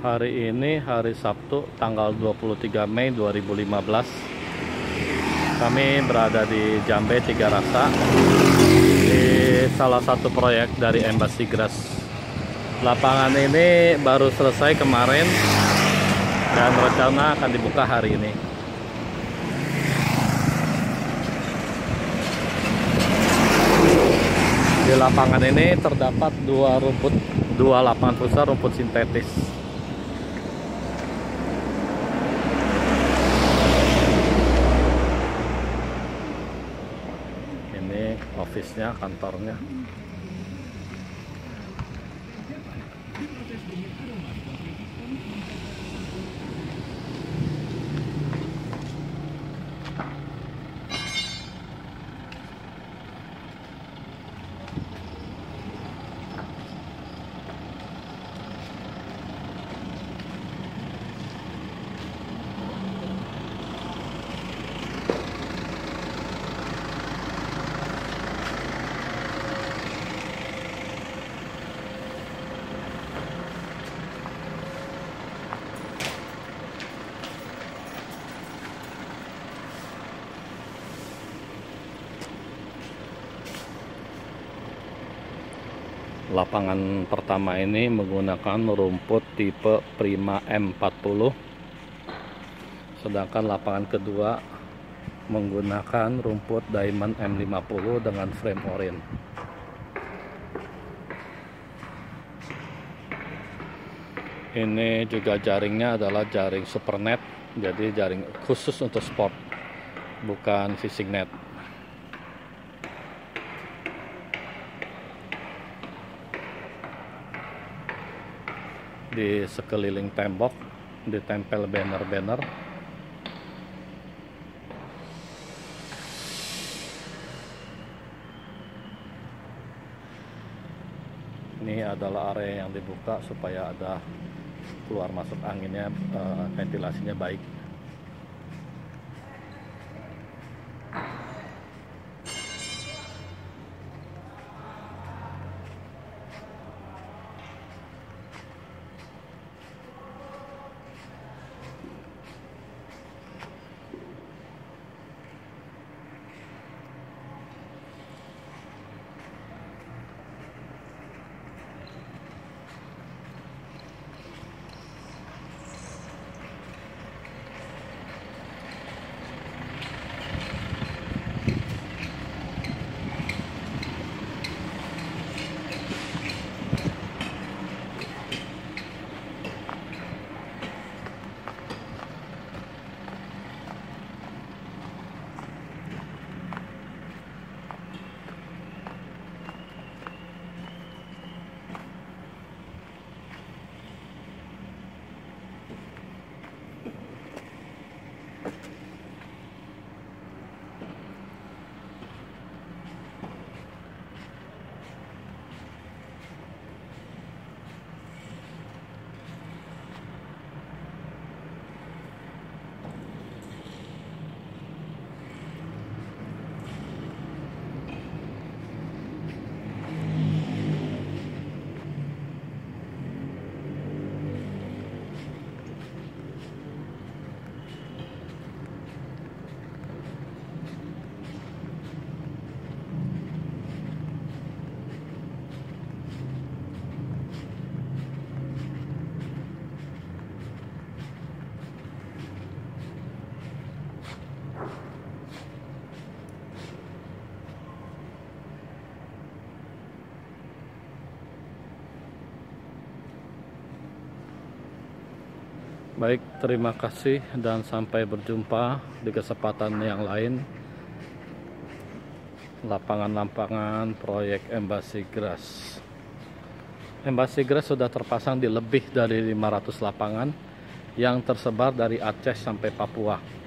Hari ini hari Sabtu tanggal 23 Mei 2015. Kami berada di Jambe Tiga Rasa di salah satu proyek dari Embassy Grass. Lapangan ini baru selesai kemarin dan rencana akan dibuka hari ini. Di lapangan ini terdapat dua lapangan futsal rumput sintetis. Ini office-nya, kantornya. Lapangan pertama ini menggunakan rumput tipe Prima M40, sedangkan lapangan kedua menggunakan rumput Diamond M50 dengan frame orange. Ini juga jaringnya adalah jaring supernet, jadi jaring khusus untuk sport, bukan fishing net. Di sekeliling tembok ditempel banner-banner. Ini adalah area yang dibuka supaya ada keluar masuk anginnya, ventilasinya baik. Baik, terima kasih dan sampai berjumpa di kesempatan yang lain. Lapangan-lapangan proyek Embassy Grass. Embassy Grass sudah terpasang di lebih dari 500 lapangan yang tersebar dari Aceh sampai Papua.